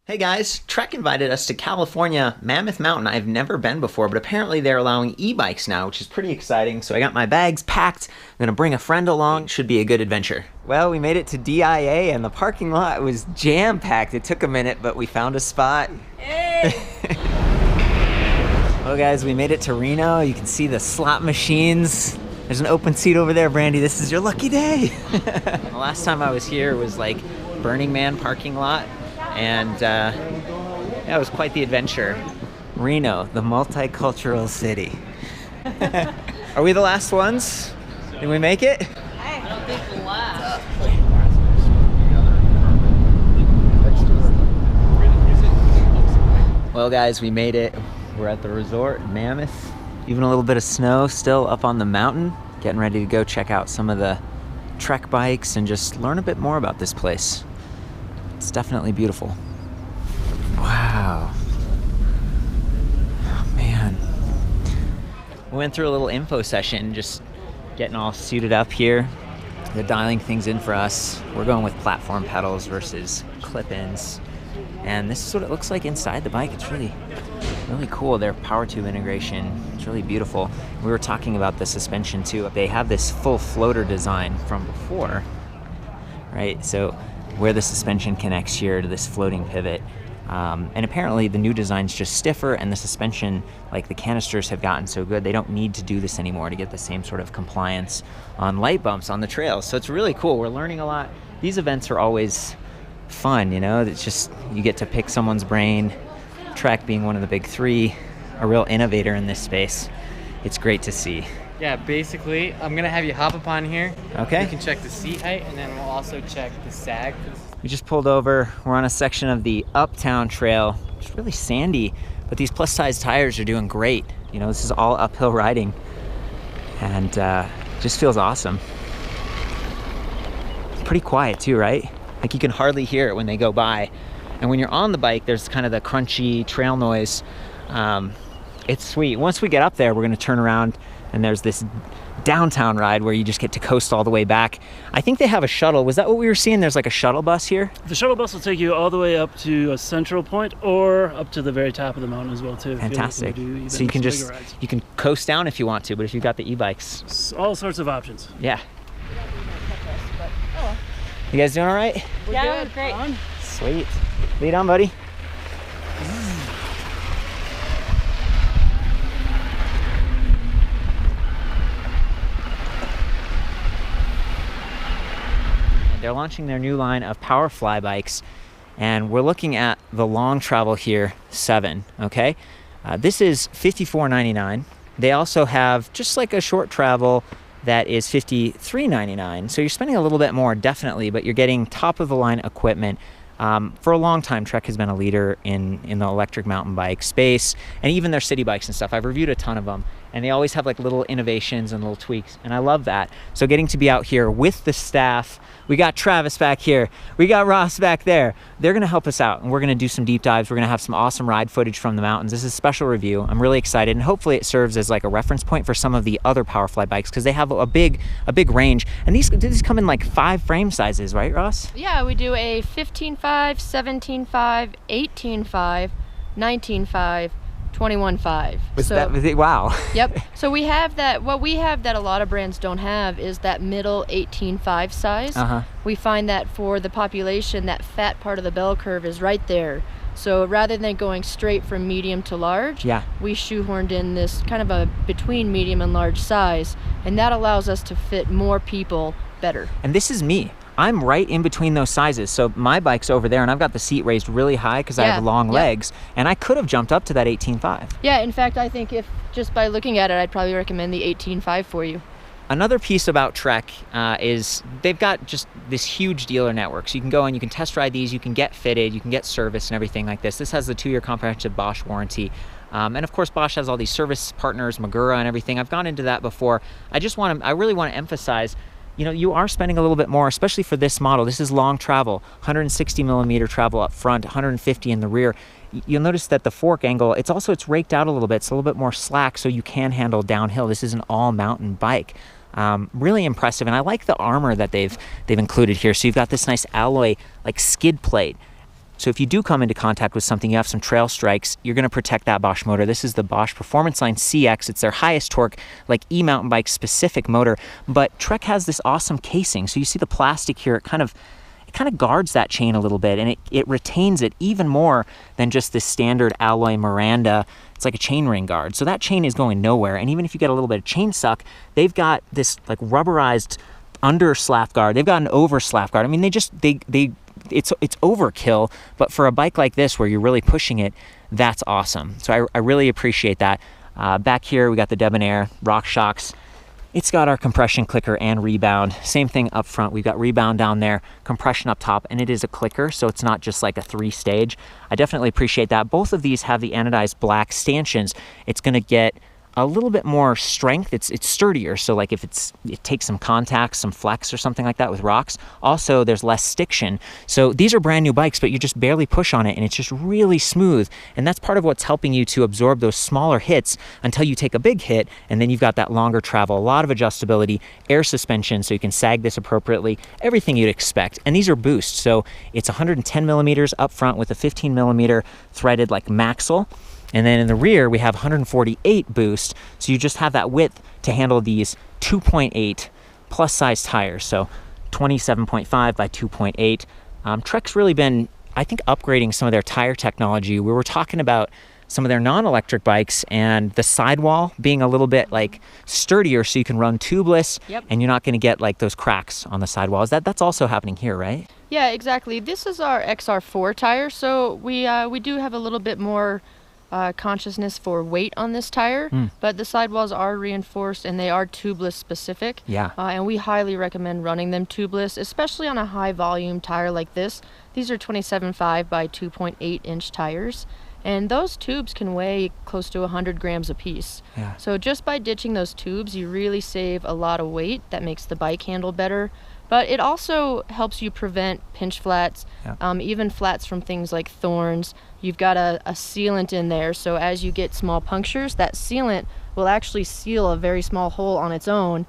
Hey guys, Trek invited us to California, Mammoth Mountain. I've never been before, but apparently they're allowing e-bikes now, which is pretty exciting. So I got my bags packed. I'm gonna bring a friend along. Should be a good adventure. Well, we made it to DIA and the parking lot was jam-packed. It took a minute, but we found a spot. Hey! Well guys, we made it to Reno. You can see the slot machines. There's an open seat over there, Brandy. This is your lucky day. The last time I was here was like Burning Man parking lot. And yeah, it was quite the adventure. Reno, the multicultural city. Are we the last ones? Did we make it? I don't think we'll last. Well guys, we made it. We're at the resort in Mammoth. Even a little bit of snow still up on the mountain. Getting ready to go check out some of the Trek bikes and just learn a bit more about this place. It's definitely beautiful. Wow. Oh, man. We went through a little info session, just getting all suited up here. They're dialing things in for us. We're going with platform pedals versus clip-ins. And this is what it looks like inside the bike. It's really cool. Their PowerTube integration, it's really beautiful. We were talking about the suspension too. They have this full floater design from before, right? So where the suspension connects here to this floating pivot. And apparently the new design's just stiffer and the suspension, like the canisters have gotten so good, they don't need to do this anymore to get the same sort of compliance on light bumps on the trails. So it's really cool. We're learning a lot. These events are always fun, you know? It's just, you get to pick someone's brain. Trek being one of the big three, a real innovator in this space. It's great to see. Yeah, basically, I'm gonna have you hop up on here. Okay. You can check the seat height, and then we'll also check the sag. We just pulled over. We're on a section of the Uptown Trail. It's really sandy, but these plus-size tires are doing great. You know, this is all uphill riding, and just feels awesome. It's pretty quiet too, right? Like you can hardly hear it when they go by. And when you're on the bike, there's kind of the crunchy trail noise. It's sweet. Once we get up there, we're gonna turn around and there's this downtown ride where you just get to coast all the way back. I think they have a shuttle. Was that what we were seeing? There's like a shuttle bus here? The shuttle bus will take you all the way up to a central point or up to the very top of the mountain as well too. Fantastic. So you can just, you can coast down if you want to, but if you've got the e-bikes. All sorts of options. Yeah. You guys doing all right? Yeah, great. Sweet. Lead on, buddy. They're launching their new line of Powerfly bikes, and we're looking at the long travel here 7, okay? This is $54.99. They also have just like a short travel that is $53.99. So you're spending a little bit more, definitely, but you're getting top of the line equipment. For a long time, Trek has been a leader in the electric mountain bike space, and even their city bikes and stuff. I've reviewed a ton of them, and they always have like little innovations and little tweaks, and I love that. So getting to be out here with the staff, we got Travis back here, we got Ross back there. They're gonna help us out, and we're gonna do some deep dives. We're gonna have some awesome ride footage from the mountains. This is a special review. I'm really excited, and hopefully it serves as like a reference point for some of the other Powerfly bikes, because they have a big range. And these come in like 5 frame sizes, right, Ross? Yeah, we do a 15.5, 17.5, 18.5, 19.5, 21.5. Wow. Yep. So we have that. What we have that a lot of brands don't have is that middle 18.5 size. We find that for the population, that fat part of the bell curve is right there. So rather than going straight from medium to large, we shoehorned in this kind of a between medium and large size, and that allows us to fit more people better. And this is me. I'm right in between those sizes. So my bike's over there and I've got the seat raised really high because I have long legs, and I could have jumped up to that 18.5. Yeah, in fact, I think if just by looking at it, I'd probably recommend the 18.5 for you. Another piece about Trek is they've got just this huge dealer network. So you can go and you can test ride these, you can get fitted, you can get service and everything like this. This has the 2-year comprehensive Bosch warranty. And of course, Bosch has all these service partners, Magura and everything. I've gone into that before. I really want to emphasize, you know, you are spending a little bit more, especially for this model. This is long travel, 160 millimeter travel up front, 150 in the rear. You'll notice that the fork angle, it's raked out a little bit. It's a little bit more slack so you can handle downhill. This is an all mountain bike. Really impressive, and I like the armor that they've included here. So you've got this nice alloy like skid plate. So if you do come into contact with something, you have some trail strikes, you're going to protect that Bosch motor. This is the Bosch Performance Line CX. It's their highest torque, like e-mountain bike specific motor. But Trek has this awesome casing. So you see the plastic here, it kind of guards that chain a little bit, and it retains it even more than just this standard alloy Miranda. It's like a chain ring guard. So that chain is going nowhere. And even if you get a little bit of chain suck, they've got this like rubberized under slap guard. They've got an over slap guard. I mean, it's overkill, but for a bike like this where you're really pushing it, that's awesome. So I really appreciate that. Back here, we got the DeonAir rock shocks. It's got our compression clicker and rebound. Same thing up front. We've got rebound down there, compression up top, and it is a clicker, so it's not just like a 3-stage. I definitely appreciate that. Both of these have the anodized black stanchions. It's gonna get a little bit more strength. It's sturdier, so like if it takes some contact, some flex or something like that with rocks. Also, there's less stiction. So these are brand new bikes, but you just barely push on it and it's just really smooth. And that's part of what's helping you to absorb those smaller hits until you take a big hit, and then you've got that longer travel. A lot of adjustability, air suspension, so you can sag this appropriately, everything you'd expect. And these are boosts, so it's 110 millimeters up front with a 15 millimeter threaded like maxle. And then in the rear, we have 148 boost, so you just have that width to handle these 2.8 plus size tires, so 27.5 by 2.8. Trek's really been, I think, upgrading some of their tire technology. We were talking about some of their non-electric bikes and the sidewall being a little bit like sturdier, so you can run tubeless. Yep. And you're not going to get like those cracks on the sidewalls. That's also happening here, right? Yeah, exactly. This is our XR4 tire, so we do have a little bit more consciousness for weight on this tire, but the sidewalls are reinforced and they are tubeless specific. Yeah. And we highly recommend running them tubeless, especially on a high volume tire like this. These are 27.5 by 2.8 inch tires, and those tubes can weigh close to 100 grams a piece. Yeah. So just by ditching those tubes, you really save a lot of weight. That makes the bike handle better. But it also helps you prevent pinch flats, even flats from things like thorns. You've got a sealant in there, so as you get small punctures, that sealant will actually seal a very small hole on its own.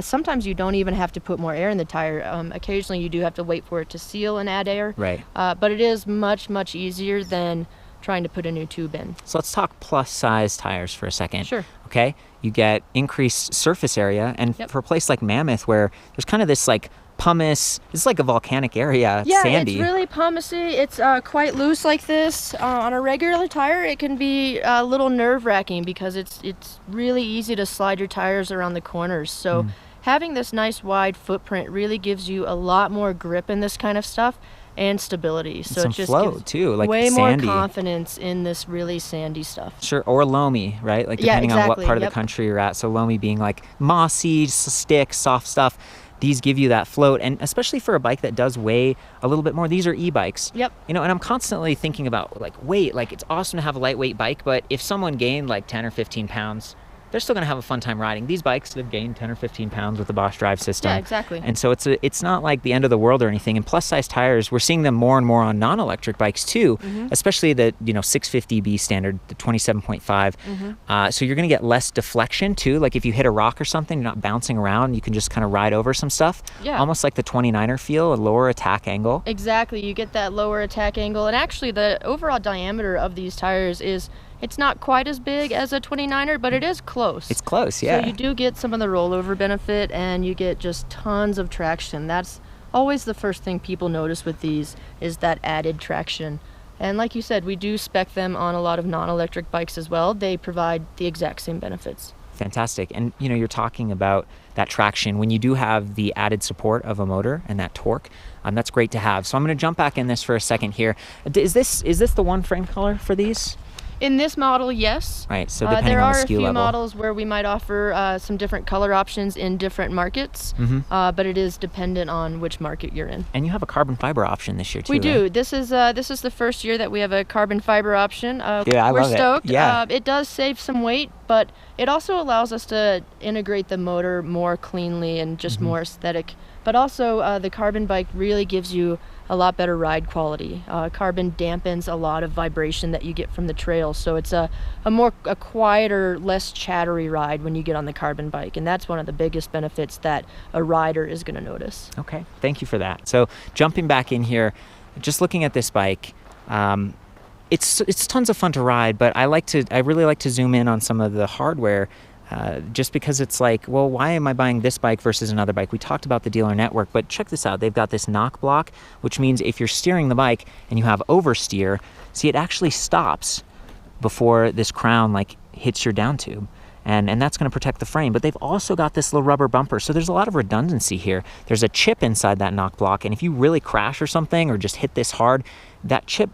Sometimes you don't even have to put more air in the tire. Occasionally you do have to wait for it to seal and add air. Right. But it is much, much easier than trying to put a new tube in. So let's talk plus size tires for a second. Sure. Okay, you get increased surface area, and for a place like Mammoth where there's kind of this like pumice, it's like a volcanic area, sandy. Yeah, it's really pumicey. It's quite loose like this. On a regular tire, it can be a little nerve-wracking because it's really easy to slide your tires around the corners. So having this nice wide footprint really gives you a lot more grip in this kind of stuff and stability. So some it just flow gives too, like way sandy. more confidence in this really sandy stuff. Sure, or loamy, right? Like depending on what part of the country you're at. So loamy being like mossy, stick, soft stuff. These give you that float, and especially for a bike that does weigh a little bit more. These are e-bikes. Yep. You know, and I'm constantly thinking about like weight. Like it's awesome to have a lightweight bike, but if someone gained like 10 or 15 pounds, they're still going to have a fun time riding. These bikes, they've gained 10 or 15 pounds with the Bosch drive system. Yeah, exactly. And so it's not like the end of the world or anything. And plus size tires, we're seeing them more and more on non-electric bikes too, especially the 650B standard, the 27.5. So you're going to get less deflection too. Like if you hit a rock or something, you're not bouncing around. You can just kind of ride over some stuff. Yeah. Almost like the 29er feel, a lower attack angle. Exactly. You get that lower attack angle. And actually the overall diameter of these tires it's not quite as big as a 29er, but it is close. It's close, yeah. So you do get some of the rollover benefit, and you get just tons of traction. That's always the first thing people notice with these, is that added traction. And like you said, we do spec them on a lot of non-electric bikes as well. They provide the exact same benefits. Fantastic. And you're talking about that traction when you do have the added support of a motor and that torque. That's great to have. So I'm going to jump back in this for a second here. Is this the one frame color for these? In this model, yes. Right, so depending there on the are SKU a few level. models where we might offer some different color options in different markets, but it is dependent on which market you're in. And you have a carbon fiber option this year too. We do. Right? This is the first year that we have a carbon fiber option. Yeah, we're love stoked. it. Yeah. It does save some weight, but it also allows us to integrate the motor more cleanly and just more aesthetic. But also, the carbon bike really gives you a lot better ride quality. Carbon dampens a lot of vibration that you get from the trail, so it's a quieter, less chattery ride when you get on the carbon bike, and that's one of the biggest benefits that a rider is going to notice. Okay, thank you for that. So jumping back in here, just looking at this bike, It's tons of fun to ride, but I really like to zoom in on some of the hardware, just because it's like, well, why am I buying this bike versus another bike? We talked about the dealer network, but check this out. They've got this knock block, which means if you're steering the bike and you have oversteer, see, it actually stops before this crown like hits your down tube. And that's going to protect the frame. But they've also got this little rubber bumper, so there's a lot of redundancy here. There's a chip inside that knock block, and if you really crash or something or just hit this hard, that chip,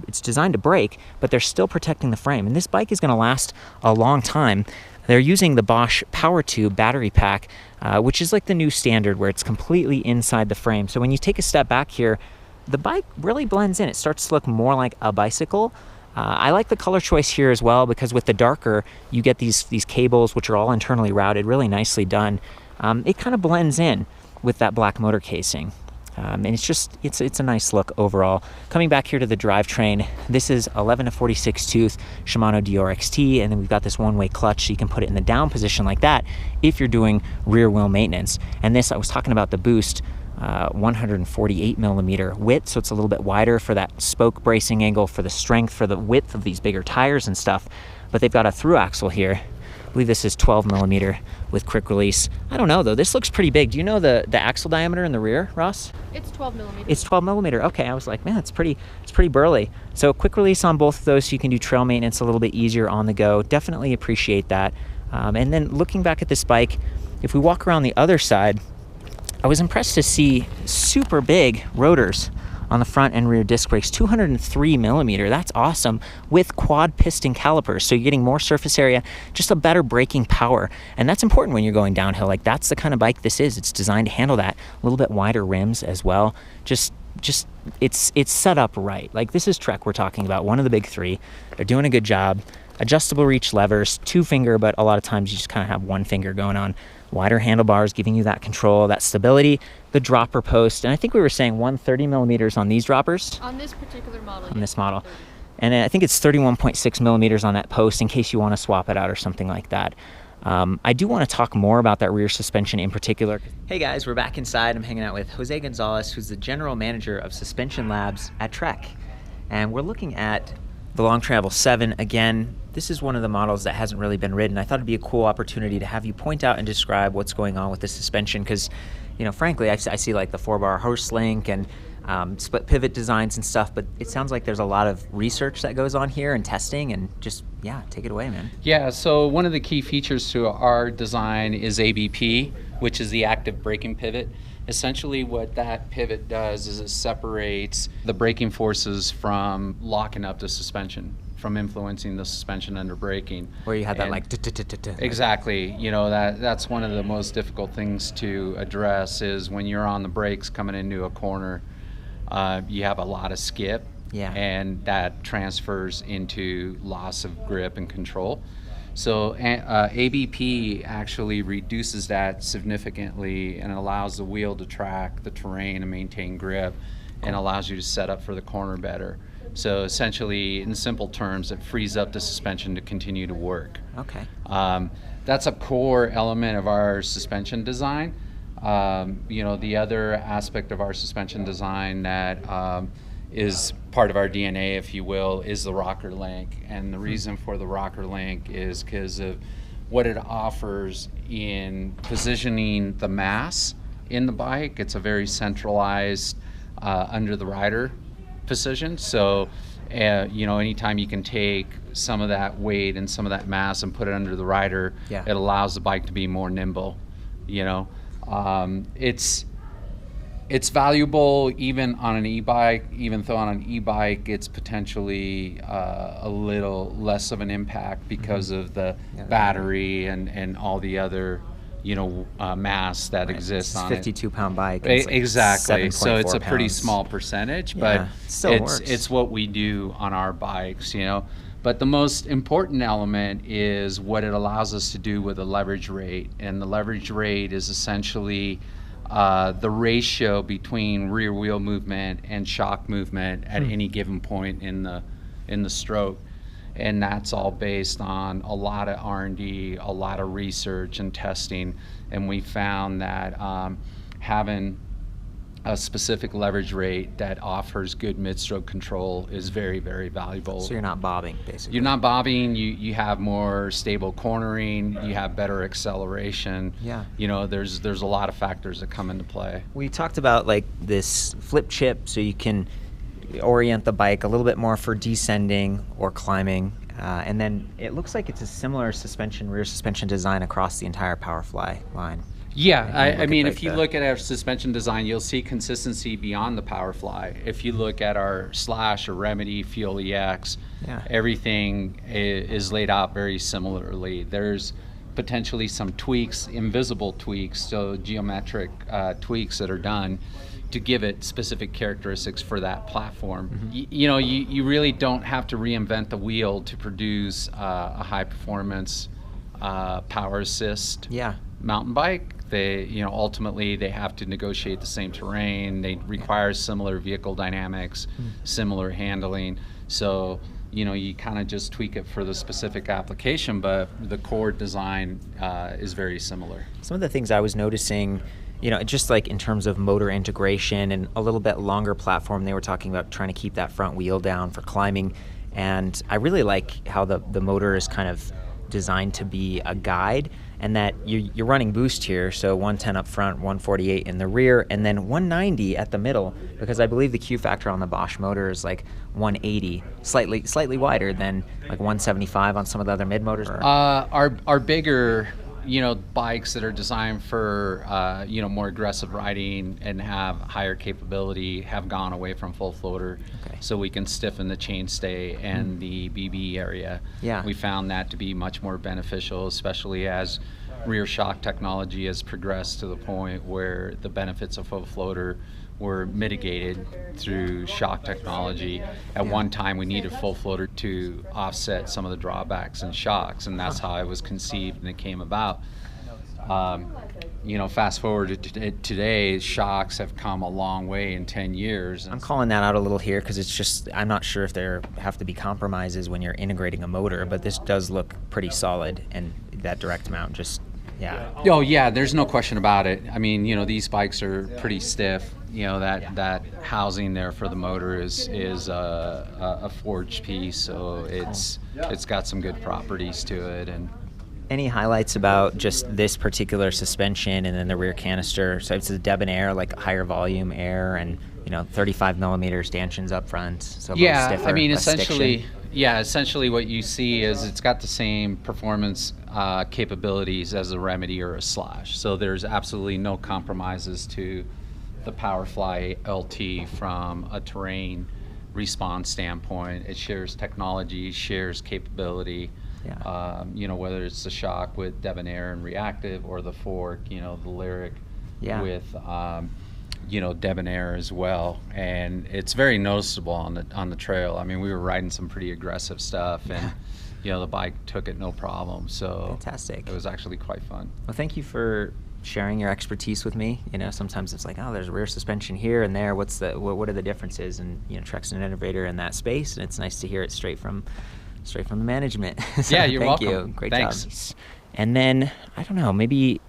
it's designed to break, but they're still protecting the frame. And this bike is going to last a long time. They're using the Bosch PowerTube battery pack, which is like the new standard where it's completely inside the frame. So when you take a step back here, the bike really blends in. It starts to look more like a bicycle. I like the color choice here as well, because with the darker, you get these cables, which are all internally routed, really nicely done. It kind of blends in with that black motor casing. And it's a nice look overall. Coming back here to the drivetrain, this is 11 to 46 tooth Shimano DRXT, and then we've got this one-way clutch, so you can put it in the down position like that if you're doing rear wheel maintenance. And this, I was talking about the boost, 148 millimeter width, so it's a little bit wider for that spoke bracing angle, for the strength, for the width of these bigger tires and stuff. But they've got a through axle here. I believe this is 12 millimeter with quick release. I don't know though, this looks pretty big. Do you know the axle diameter in the rear, Ross? It's 12 millimeters. It's 12 millimeter. Okay, I was like, man, it's pretty burly. So quick release on both of those, so you can do trail maintenance a little bit easier on the go. Definitely appreciate that. And then looking back at this bike, if we walk around the other side, I was impressed to see super big rotors on the front and rear disc brakes, 203 millimeter. That's awesome, with quad piston calipers. So you're getting more surface area, just a better braking power. And that's important when you're going downhill. Like, that's the kind of bike this is. It's designed to handle that. A little bit wider rims as well. Just it's set up right. Like, this is Trek we're talking about, one of the big three. They're doing a good job. Adjustable reach levers, 2-finger, but a lot of times you just kind of have 1 finger going on. Wider handlebars, giving you that control, that stability. The dropper post, and I think we were saying 130 millimeters on these droppers. On this particular model. On this model. And I think it's 31.6 millimeters on that post in case you want to swap it out or something like that. I do want to talk more about that rear suspension in particular. Hey guys, we're back inside. I'm hanging out with Jose Gonzalez, who's the general manager of Suspension Labs at Trek. And we're looking at the Long Travel 7 again. This is one of the models that hasn't really been ridden. I thought it'd be a cool opportunity to have you point out and describe what's going on with the suspension, because, you know, frankly, I see like the 4-bar horse link and split pivot designs and stuff, but it sounds like there's a lot of research that goes on here and testing, and just, yeah, take it away, man. Yeah, so one of the key features to our design is ABP, which is the active braking pivot. Essentially what that pivot does is it separates the braking forces from locking up the suspension, from influencing the suspension under braking. Where you had that like... Exactly. You know, that's one of the most difficult things to address, is when you're on the brakes coming into a corner, you have a lot of skip. Yeah. And that transfers into loss of grip and control. So ABP actually reduces that significantly and allows the wheel to track the terrain and maintain grip, and allows you to set up for the corner better. So essentially, in simple terms, it frees up the suspension to continue to work. Okay. That's a core element of our suspension design. You know, the other aspect of our suspension design that is part of our DNA, if you will, is the rocker link. And the reason for the rocker link is because of what it offers in positioning the mass in the bike. It's a very centralized under the rider position. So, you know, anytime you can take some of that weight and some of that mass and put it under the rider, yeah, it allows the bike to be more nimble. You know, it's valuable even on an e-bike, even though on an e-bike it's potentially a little less of an impact because of the battery and all the other, you know, mass that exists on it. It's a 52-pound bike. Exactly. So it's a pounds. pretty small percentage, Yeah, but it's what we do on our bikes, you know. But the most important element is what it allows us to do with the leverage rate. And the leverage rate is essentially the ratio between rear wheel movement and shock movement at any given point in the stroke. And that's all based on a lot of R&D, a lot of research and testing. And we found that having a specific leverage rate that offers good mid-stroke control is very, very valuable. So you're not bobbing, basically. You're not bobbing. You have more stable cornering. You have better acceleration. Yeah. You know, there's a lot of factors that come into play. We talked about like this flip chip, so you can orient the bike a little bit more for descending or climbing. And then it looks like it's a similar rear suspension design across the entire Powerfly line. Yeah, I mean, at, if you look at our suspension design, you'll see consistency beyond the Powerfly. If you look at our Slash or Remedy, Fuel EX, everything is laid out very similarly. There's potentially some tweaks, invisible tweaks, so geometric tweaks that are done to give it specific characteristics for that platform. You know, you really don't have to reinvent the wheel to produce a high performance power assist mountain bike. They, you know, ultimately they have to negotiate the same terrain. They require similar vehicle dynamics, similar handling. So, you know, you kind of just tweak it for the specific application, but the core design is very similar. Some of the things I was noticing, you know, just like in terms of motor integration and a little bit longer platform, they were talking about trying to keep that front wheel down for climbing. And I really like how the motor is kind of designed to be a guide, and that you're running boost here, so 110 up front, 148 in the rear, and then 190 at the middle, because I believe the Q factor on the Bosch motor is like 180, slightly wider than like 175 on some of the other mid motors. Our bigger, you know, bikes that are designed for you know, more aggressive riding and have higher capability have gone away from full floater, so we can stiffen the chainstay and the BB area. We found that to be much more beneficial, especially as rear shock technology has progressed to the point where the benefits of full floater were mitigated through shock technology. At one time we needed full floater to offset some of the drawbacks and shocks, and that's how it was conceived and it came about. You know, fast forward to today, shocks have come a long way in 10 years. I'm calling that out a little here because it's just, I'm not sure if there have to be compromises when you're integrating a motor, but this does look pretty solid, and that direct mount just, Oh yeah, there's no question about it. I mean, you know, these bikes are pretty stiff. You know, that housing there for the motor is a forged piece, so it's got some good properties to it. And any highlights about just this particular suspension and then the rear canister? So it's a DeonAir, like higher volume air, and you know, 35 millimeter stanchions up front. So stiffer, I mean, essentially what you see is it's got the same performance capabilities as a Remedy or a Slash. So there's absolutely no compromises to the Powerfly LT from a terrain response standpoint. It shares technology, shares capability. You know, whether it's the shock with DeonAir and reactive, or the fork, you know, the Lyric with you know, DeonAir as well, and it's very noticeable on the trail. I mean, we were riding some pretty aggressive stuff, and you know, the bike took it no problem. So fantastic! It was actually quite fun. Well, thank you for sharing your expertise with me. You know, sometimes it's like, oh, there's a rear suspension here and there. What are the differences? And you know, Trek's an innovator in that space, and it's nice to hear it straight from the management. So yeah, you're welcome. Thank you. Great Thanks. job. And then I don't know, maybe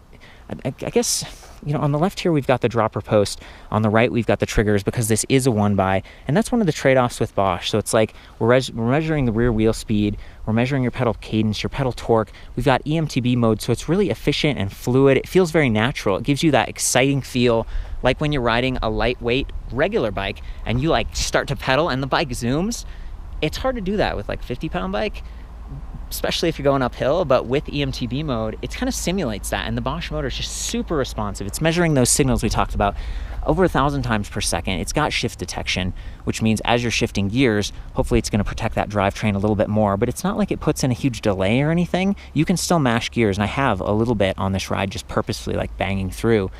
I guess, you know, on the left here we've got the dropper post, on the right we've got the triggers, because this is a one by, and that's one of the trade-offs with Bosch. So it's like we're measuring the rear wheel speed, we're measuring your pedal cadence, your pedal torque. We've got EMTB mode, so it's really efficient and fluid. It feels very natural. It gives you that exciting feel, like when you're riding a lightweight regular bike and you like start to pedal and the bike zooms. It's hard to do that with like 50-pound bike, especially if you're going uphill, but with EMTB mode, it kind of simulates that, and the Bosch motor is just super responsive. It's measuring those signals we talked about over 1,000 times per second. It's got shift detection, which means as you're shifting gears, hopefully it's going to protect that drivetrain a little bit more, but it's not like it puts in a huge delay or anything. You can still mash gears, and I have a little bit on this ride just purposefully like banging through.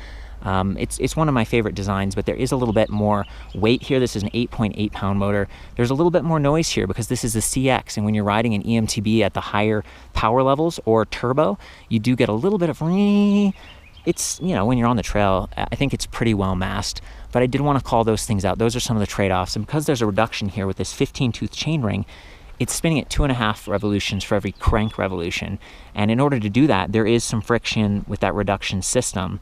It's one of my favorite designs, but there is a little bit more weight here. This is an 8.8 pound motor. There's a little bit more noise here because this is a CX, and when you're riding an EMTB at the higher power levels or turbo, you do get a little bit of it's, you know, when you're on the trail, I think it's pretty well masked, but I did want to call those things out. Those are some of the trade-offs, and because there's a reduction here with this 15-tooth chainring, it's spinning at 2.5 revolutions for every crank revolution, and in order to do that, there is some friction with that reduction system.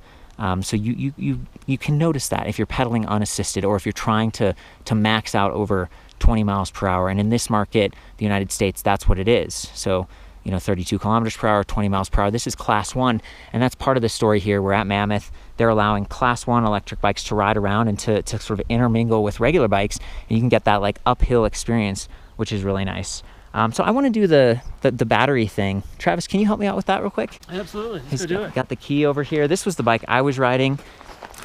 So you can notice that if you're pedaling unassisted or if you're trying to max out over 20 miles per hour. And in this market, the United States, that's what it is. So, 32 kilometers per hour, 20 miles per hour. This is class 1, and that's part of the story here. We're at Mammoth. They're allowing class 1 electric bikes to ride around and to sort of intermingle with regular bikes, and you can get that like uphill experience, which is really nice. So I want to do the battery thing. Travis, can you help me out with that real quick? Absolutely. Let's go do it. Got the key over here. This was the bike I was riding,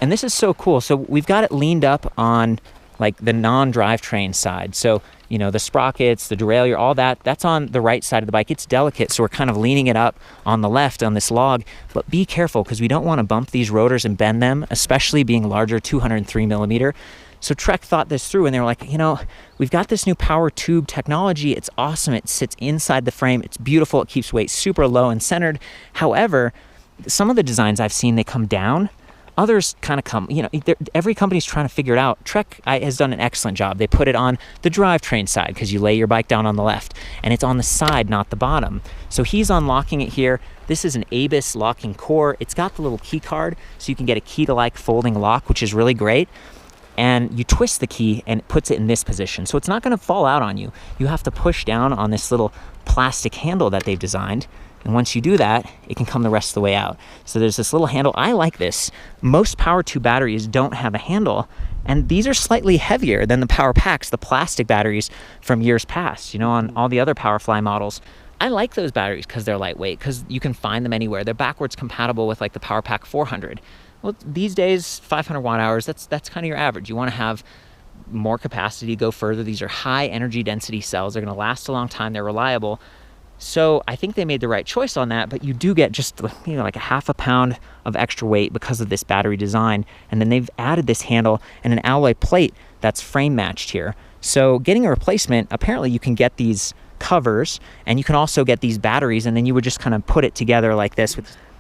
and this is so cool. So we've got it leaned up on like the non-drivetrain side. So, the sprockets, the derailleur, all that's on the right side of the bike. It's delicate, so we're kind of leaning it up on the left on this log. But be careful, because we don't want to bump these rotors and bend them, especially being larger, 203 millimeter. So Trek thought this through, and they were like, we've got this new PowerTube technology. It's awesome. It sits inside the frame. It's beautiful. It keeps weight super low and centered. However, some of the designs I've seen, they come down. Others kind of come, every company's trying to figure it out. Trek has done an excellent job. They put it on the drivetrain side because you lay your bike down on the left, and it's on the side, not the bottom. So he's unlocking it here. This is an ABIS locking core. It's got the little key card, so you can get a key-to-like folding lock, which is really great. And you twist the key, and it puts it in this position. So it's not going to fall out on you. You have to push down on this little plastic handle that they've designed. And once you do that, it can come the rest of the way out. So there's this little handle. I like this. Most PowerTube batteries don't have a handle, and these are slightly heavier than the PowerPacks, the plastic batteries from years past, on all the other Powerfly models. I like those batteries because they're lightweight, because you can find them anywhere. They're backwards compatible with like the PowerPack 400. Well, these days, 500 watt hours, that's kind of your average. You want to have more capacity, go further. These are high energy density cells. They're going to last a long time. They're reliable. So I think they made the right choice on that, but you do get just like a half a pound of extra weight because of this battery design. And then they've added this handle and an alloy plate that's frame matched here. So getting a replacement, apparently you can get these covers, and you can also get these batteries, and then you would just kind of put it together like this.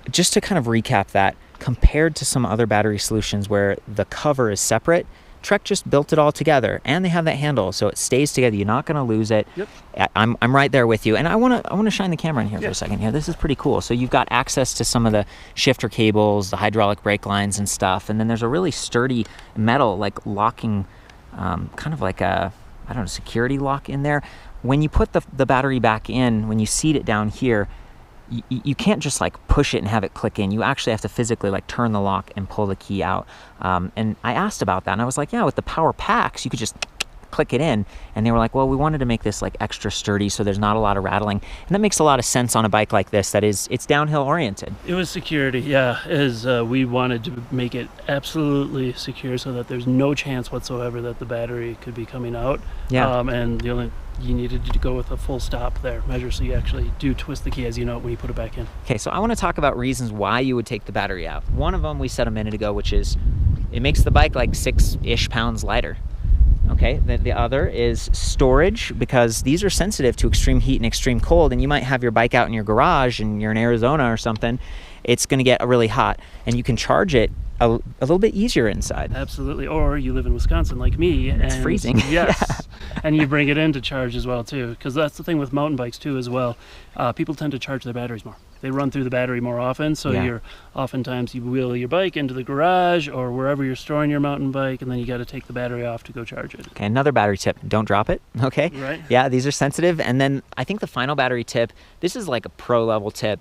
Just to kind of recap that, compared to some other battery solutions where the cover is separate, Trek just built it all together, and they have that handle, so it stays together. You're not going to lose it. Yep. I'm right there with you, and I want to shine the camera in here for a second. This is pretty cool. So you've got access to some of the shifter cables, the hydraulic brake lines and stuff, and then there's a really sturdy metal like locking, kind of like a security lock in there. When you put the battery back in, when you seat it down here, you can't just like push it and have it click in. You actually have to physically like turn the lock and pull the key out. And I asked about that, and I was like, yeah, with the PowerPacks, you could just click it in. And they were like, well, we wanted to make this like extra sturdy so there's not a lot of rattling. And that makes a lot of sense on a bike like this it's downhill oriented. It was security, we wanted to make it absolutely secure so that there's no chance whatsoever that the battery could be coming out. And you needed to go with a full stop there measure, so you actually do twist the key as when you put it back in. Okay, so I want to talk about reasons why you would take the battery out. One of them we said a minute ago, which is it makes the bike like 6-ish pounds lighter. Okay, the other is storage, because these are sensitive to extreme heat and extreme cold, and you might have your bike out in your garage and you're in Arizona or something. It's going to get really hot, and you can charge it a little bit easier inside. Absolutely. Or you live in Wisconsin like me, and it's freezing. Yes. And you bring it in to charge as well too, because that's the thing with mountain bikes too as well. People tend to charge their batteries more. They run through the battery more often, so oftentimes you wheel your bike into the garage or wherever you're storing your mountain bike, and then you got to take the battery off to go charge it. Okay, another battery tip: don't drop it. Okay. Right. Yeah, these are sensitive. And then I think the final battery tip, this is like a pro level tip.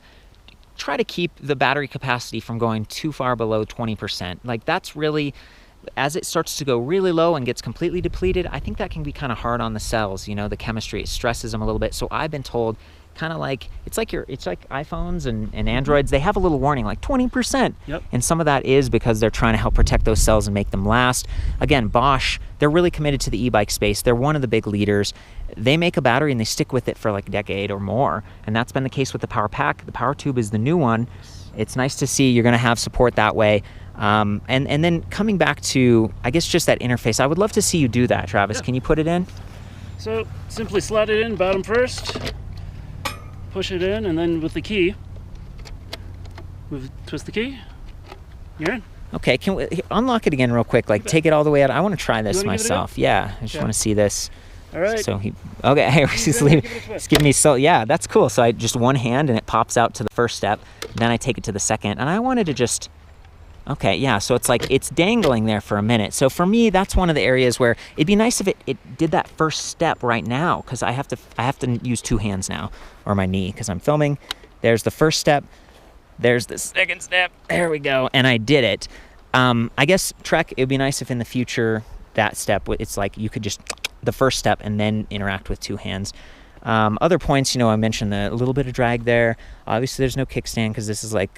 Try to keep the battery capacity from going too far below 20%. Like that's really, as it starts to go really low and gets completely depleted, I think that can be kind of hard on the cells, the chemistry. It stresses them a little bit. So I've been told, kind of like, it's like iPhones and Androids, they have a little warning like 20%. Yep. And some of that is because they're trying to help protect those cells and make them last. Again, Bosch, they're really committed to the e-bike space. They're one of the big leaders. They make a battery and they stick with it for like a decade or more. And that's been the case with the PowerPack. The PowerTube is the new one. It's nice to see you're going to have support that way. And then coming back to, I guess, just that interface, I would love to see you do that, Travis. Yeah. Can you put it in? So simply slide it in bottom first, push it in, and then with the key, twist the key, you're in. Okay, can we unlock it again real quick? Like, take it all the way out. I want to try this myself. Yeah, I just want to see this. All right. So he's giving me, yeah, that's cool. So I just one hand and it pops out to the first step. Then I take it to the second, and I wanted to just Okay, yeah, so it's like it's dangling there for a minute. So for me, that's one of the areas where it'd be nice if it did that first step right now, because I have to use 2 hands now, or my knee, because I'm filming. There's the first step. There's the second step. There we go, and I did it. I guess, Trek, it'd be nice if in the future that step, it's like you could just the first step and then interact with 2 hands. Other points, I mentioned a little bit of drag there. Obviously, there's no kickstand because this is like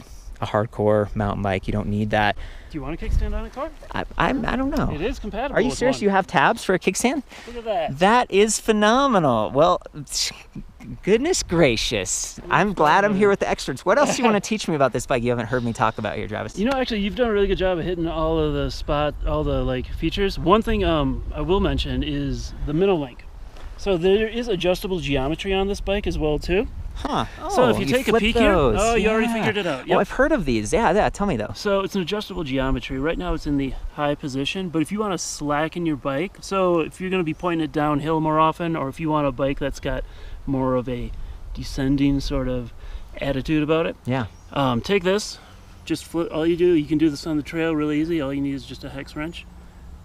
a hardcore mountain bike. You don't need that. Do you want a kickstand on a car? I don't know. It is compatible. Are you with serious? one. You have tabs for a kickstand? Look at that. That is phenomenal. Well, goodness gracious. I'm glad I'm here with the experts. What else do you want to teach me about this bike you haven't heard me talk about here, Travis? Actually, you've done a really good job of hitting all of the features. One thing I will mention is the middle link. So there is adjustable geometry on this bike as well too. Huh. So if you take a peek here, you already figured it out. Yep. Oh, I've heard of these. Yeah, tell me though. So it's an adjustable geometry. Right now it's in the high position, but if you want to slacken your bike, so if you're going to be pointing it downhill more often, or if you want a bike that's got more of a descending sort of attitude about it, take this, just flip. All you do, you can do this on the trail really easy. All you need is just a hex wrench.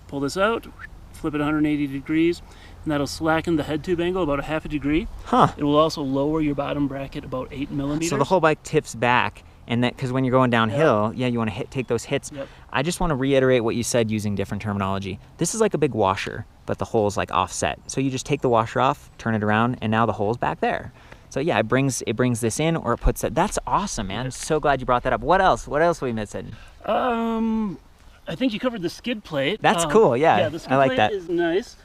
Pull this out, flip it 180 degrees, and that'll slacken the head tube angle about a half a degree. Huh. It will also lower your bottom bracket about 8 millimeters. So the whole bike tips back, and that because when you're going downhill, you want to take those hits. Yep. I just want to reiterate what you said using different terminology. This is like a big washer, but the hole's like offset. So you just take the washer off, turn it around, and now the hole's back there. So yeah, it brings this in, or it puts it. That's awesome, man. I'm so glad you brought that up. What else? What else are we missing? I think you covered the skid plate. That's cool. Yeah, the skid I like plate that. is nice.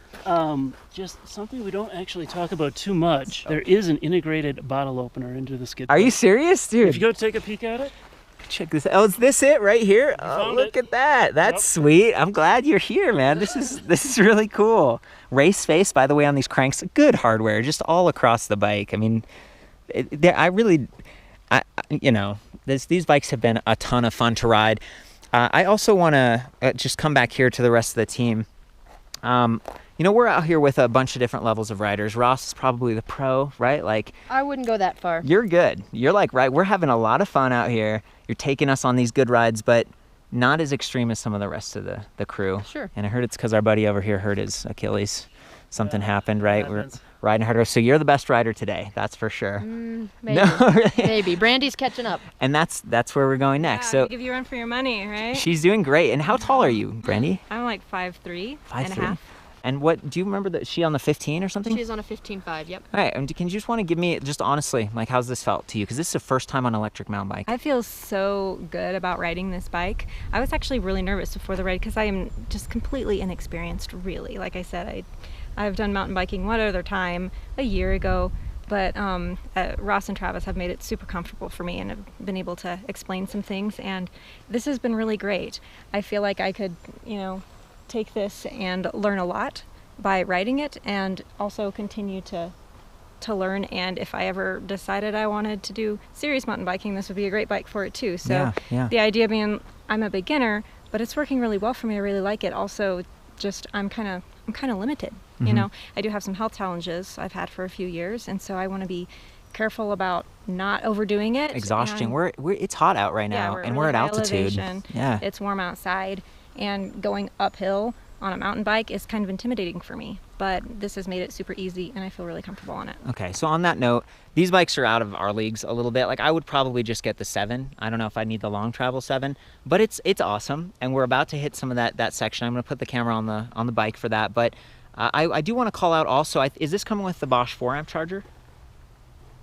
Just something we don't actually talk about too much. There is an integrated bottle opener into the skid plate. Are you serious, dude? If you go take a peek at it. Check this out. Oh, is this it right here? Oh, look at that. That's sweet. I'm glad you're here, man. This is really cool. Race face, by the way, on these cranks. Good hardware, just all across the bike. I mean, these bikes have been a ton of fun to ride. I also want to just come back here to the rest of the team. We're out here with a bunch of different levels of riders. Ross is probably the pro, right? Like, I wouldn't go that far. You're good. You're like, right, we're having a lot of fun out here. You're taking us on these good rides, but not as extreme as some of the rest of the crew. Sure. And I heard it's because our buddy over here hurt his Achilles. Something happened, right? We're Happens. riding harder. So you're the best rider today, that's for sure. Maybe. No, really? Maybe. Brandy's catching up. And that's where we're going next. Yeah, So give you a run for your money, right? she's doing great. And how tall are you, Brandy? I'm like 5'3" and a 5'3". half. And what do you remember that she on the 15 or something? She's on a 15.5, yep. All right, and can you just want to give me, just honestly, like how's this felt to you? Because this is the first time on an electric mountain bike. I feel so good about riding this bike. I was actually really nervous before the ride because I am just completely inexperienced, really. Like I said, I've done mountain biking one other time a year ago, but Ross and Travis have made it super comfortable for me and have been able to explain some things, and this has been really great. I feel like I could, take this and learn a lot by riding it, and also continue to learn. And if I ever decided I wanted to do serious mountain biking, this would be a great bike for it too. So yeah. The idea being, I'm a beginner, but it's working really well for me. I really like it. Also, just I'm kind of limited. I do have some health challenges I've had for a few years, and so I want to be careful about not overdoing it. Exhaustion. It's hot out right now, and we're at altitude. Elevation. Yeah. It's warm outside, and going uphill on a mountain bike is kind of intimidating for me, but this has made it super easy and I feel really comfortable on it. Okay, so on that note, these bikes are out of our leagues a little bit. Like, I would probably just get the 7. I don't know if I need the long travel 7, but it's awesome, and we're about to hit some of that section. I'm going to put the camera on the bike for that, but I do want to call out also, is this coming with the Bosch 4-amp charger?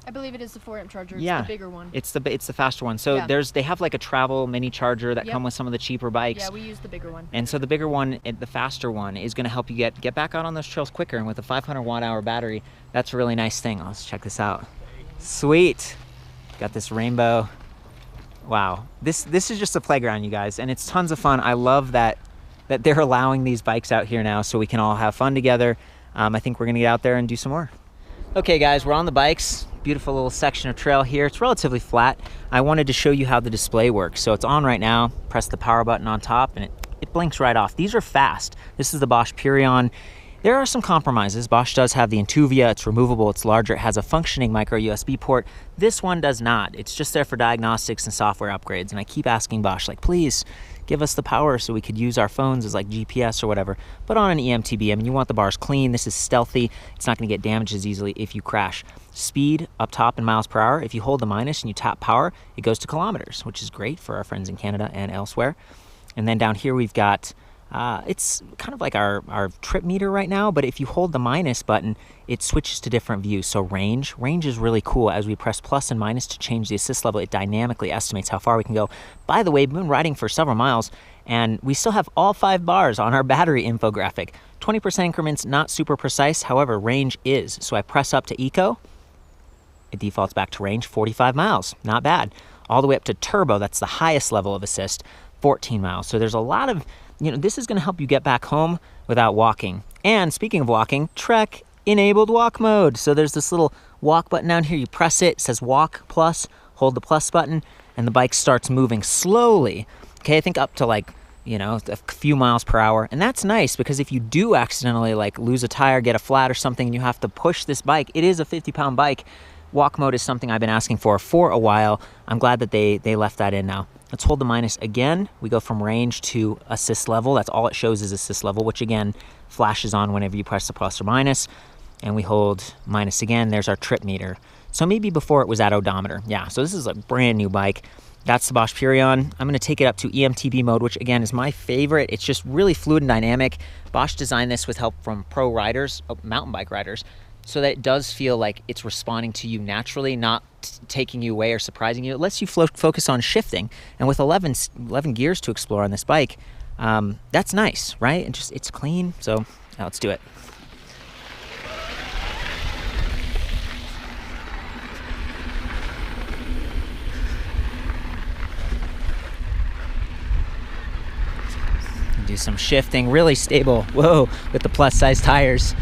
I believe it is the 4-amp charger. It's Yeah. the bigger one. It's the faster one. So Yeah. they have like a travel mini charger that Yep. come with some of the cheaper bikes. Yeah, we use the bigger one. And so the bigger one, the faster one, is going to help you get back out on those trails quicker. And with a 500 watt-hour battery, that's a really nice thing. Let's check this out. Sweet. Got this rainbow. Wow. This is just a playground, you guys, and it's tons of fun. I love that they're allowing these bikes out here now so we can all have fun together. I think we're going to get out there and do some more. Okay, guys, we're on the bikes. Beautiful little section of trail here. It's relatively flat. I wanted to show you how the display works. So it's on right now. Press the power button on top and it blinks right off. These are fast. This is the Bosch Purion. There are some compromises. Bosch does have the Intuvia. It's removable, it's larger, it has a functioning micro USB port. This one does not. It's just there for diagnostics and software upgrades. And I keep asking Bosch, like, please give us the power so we could use our phones as like GPS or whatever. But on an EMTB, I mean, you want the bars clean. This is stealthy. It's not going to get damaged as easily if you crash. Speed up top in miles per hour. If you hold the minus and you tap power, it goes to kilometers, which is great for our friends in Canada and elsewhere. And then down here we've got it's kind of like our trip meter right now, but if you hold the minus button, it switches to different views. So range is really cool. As we press plus and minus to change the assist level, it dynamically estimates how far we can go. By the way, we've been riding for several miles, and we still have all 5 bars on our battery infographic. 20% increments, not super precise. However, range is. So I press up to eco, it defaults back to range, 45 miles. Not bad. All the way up to turbo, that's the highest level of assist, 14 miles. So there's a lot of, this is going to help you get back home without walking. And speaking of walking, Trek enabled walk mode. So there's this little walk button down here. You press it, it says walk plus, hold the plus button, and the bike starts moving slowly. Okay, I think up to like, a few miles per hour. And that's nice because if you do accidentally like lose a tire, get a flat or something, and you have to push this bike, it is a 50-pound bike. Walk mode is something I've been asking for a while. I'm glad that they left that in now. Let's hold the minus again. We go from range to assist level. That's all it shows is assist level, which again flashes on whenever you press the plus or minus. And we hold minus again. There's our trip meter. So maybe before it was at odometer. Yeah, so this is a brand new bike. That's the Bosch Purion. I'm going to take it up to EMTB mode, which again is my favorite. It's just really fluid and dynamic. Bosch designed this with help from pro riders, mountain bike riders, so that it does feel like it's responding to you naturally, not taking you away or surprising you. It lets you focus on shifting. And with 11 gears to explore on this bike, that's nice, right? And just it's clean. So now let's do it. Do some shifting, really stable. Whoa, with the plus size tires.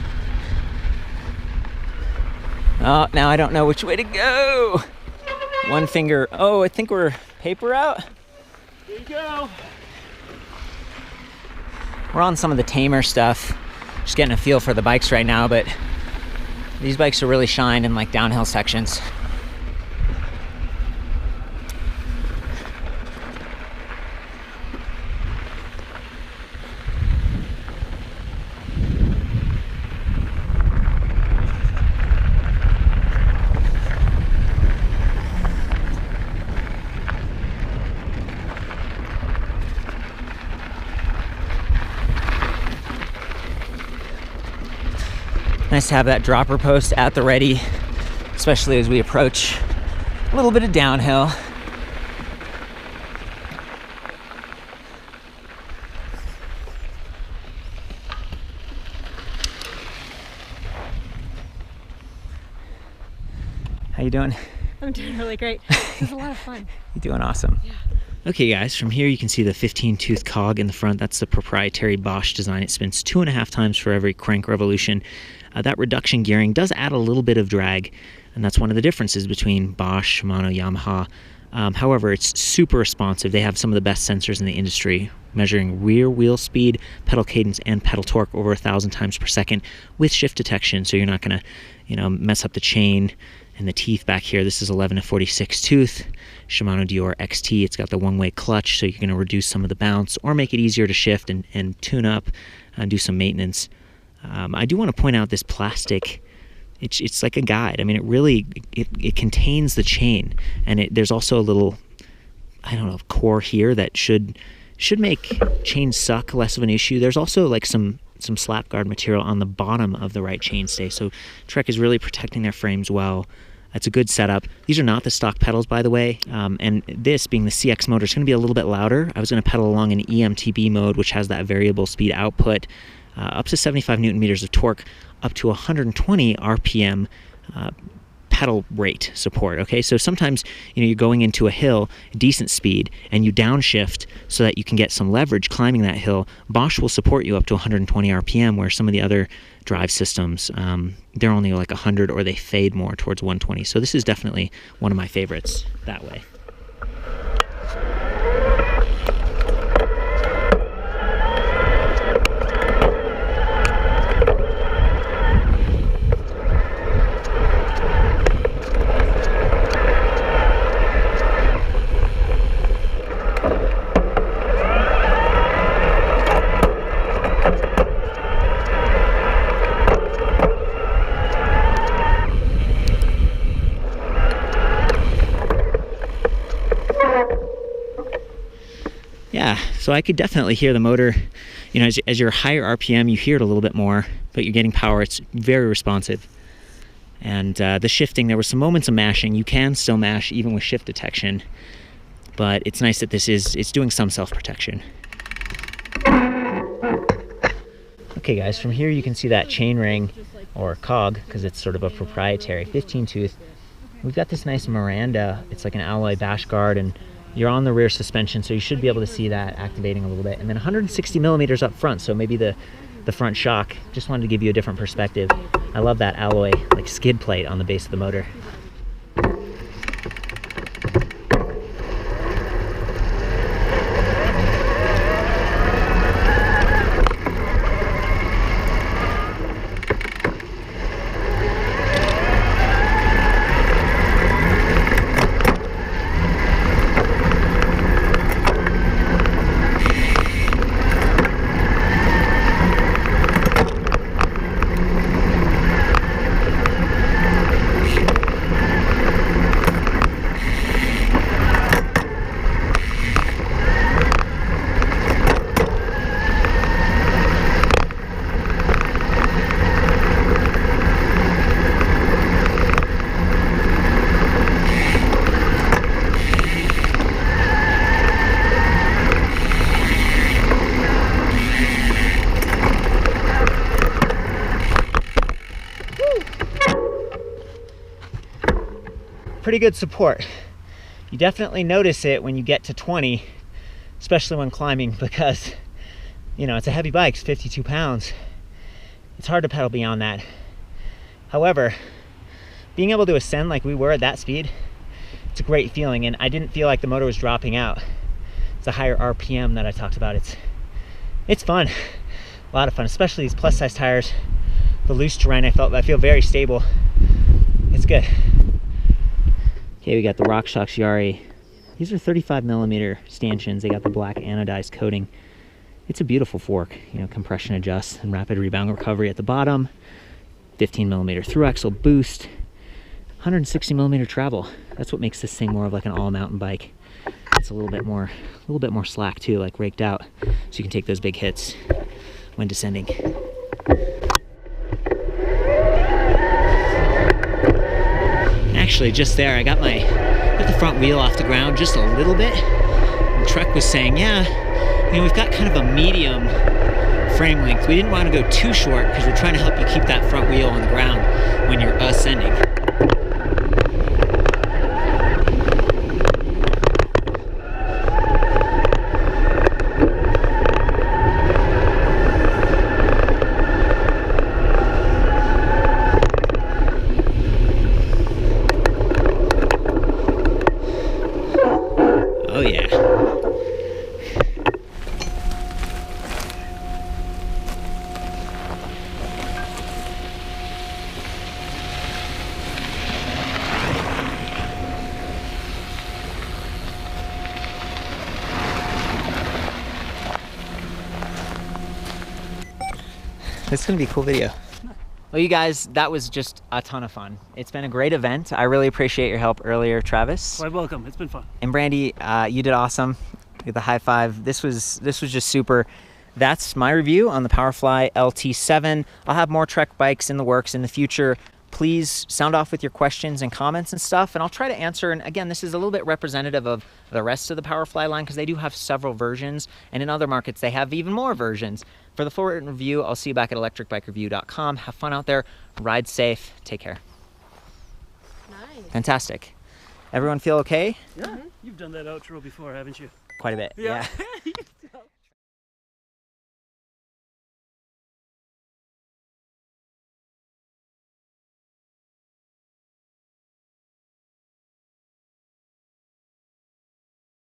Oh, now I don't know which way to go. One finger. Oh, I think we're paper out. Here you go. We're on some of the tamer stuff. Just getting a feel for the bikes right now, but these bikes are really shined in like downhill sections. Nice to have that dropper post at the ready, especially as we approach a little bit of downhill. How you doing? I'm doing really great. It was a lot of fun. You're doing awesome. Yeah. Okay guys, from here you can see the 15-tooth cog in the front. That's the proprietary Bosch design. It spins 2.5 times for every crank revolution. That reduction gearing does add a little bit of drag, and that's one of the differences between Bosch, Shimano, Yamaha. However, it's super responsive. They have some of the best sensors in the industry, measuring rear wheel speed, pedal cadence, and pedal torque over 1,000 times per second with shift detection, so you're not going to, mess up the chain and the teeth back here. This is 11 to 46 tooth Shimano Dior XT. It's got the one-way clutch, so you're going to reduce some of the bounce or make it easier to shift and tune up and do some maintenance. I do want to point out this plastic. It's like a guide. I mean, it really it contains the chain, and there's also a little, core here that should make chain suck less of an issue. There's also like some slap guard material on the bottom of the right chainstay, so Trek is really protecting their frames well. That's a good setup. These are not the stock pedals, by the way, and this being the CX motor is going to be a little bit louder. I was going to pedal along in EMTB mode, which has that variable speed output, up to 75 newton meters of torque, up to 120 RPM pedal rate support. Okay, so sometimes you're going into a hill, decent speed, and you downshift so that you can get some leverage climbing that hill. Bosch will support you up to 120 RPM, where some of the other drive systems, they're only like 100 or they fade more towards 120. So this is definitely one of my favorites that way. So I could definitely hear the motor, you know, as you're higher RPM, you hear it a little bit more, but you're getting power. It's very responsive. And the shifting, there were some moments of mashing. You can still mash even with shift detection, but it's nice that it's doing some self-protection. Okay guys, from here you can see that chain ring, or cog, because it's sort of a proprietary 15 tooth. We've got this nice Miranda. It's like an alloy bash guard, and you're on the rear suspension, so you should be able to see that activating a little bit. And then 160 millimeters up front, so maybe the front shock. Just wanted to give you a different perspective. I love that alloy like skid plate on the base of the motor. Pretty good support. You definitely notice it when you get to 20, especially when climbing, because you know, it's a heavy bike, it's 52 pounds. It's hard to pedal beyond that. However, being able to ascend like we were at that speed, it's a great feeling, and I didn't feel like the motor was dropping out. It's a higher RPM that I talked about. It's fun, a lot of fun, especially these plus size tires. The loose terrain, I feel very stable. It's good. Okay, we got the RockShox Yari. These are 35 millimeter stanchions. They got the black anodized coating. It's a beautiful fork, you know, compression adjust and rapid rebound recovery at the bottom. 15 millimeter through axle boost. 160 millimeter travel. That's what makes this thing more of like an all mountain bike. It's a little bit more slack too, like raked out, so you can take those big hits when descending. Actually, just there, I got the front wheel off the ground just a little bit. And Trek was saying, yeah, you know, we've got kind of a medium frame length. We didn't want to go too short because we're trying to help you keep that front wheel on the ground when you're ascending. Oh yeah. This is gonna be a cool video. Well, you guys, that was just a ton of fun. It's been a great event. I really appreciate your help earlier, Travis. Quite welcome. It's been fun. And Brandy, you did awesome. Get the high five. This was just super. That's my review on the PowerFly LT7. I'll have more Trek bikes in the works in the future. Please sound off with your questions and comments and stuff, and I'll try to answer. And again, this is a little bit representative of the rest of the PowerFly line because they do have several versions, and in other markets they have even more versions. For the full written review, I'll see you back at ElectricBikeReview.com. Have fun out there. Ride safe. Take care. Nice. Fantastic. Everyone feel okay? Yeah. You've done that outro before, haven't you? Quite a bit. Yeah.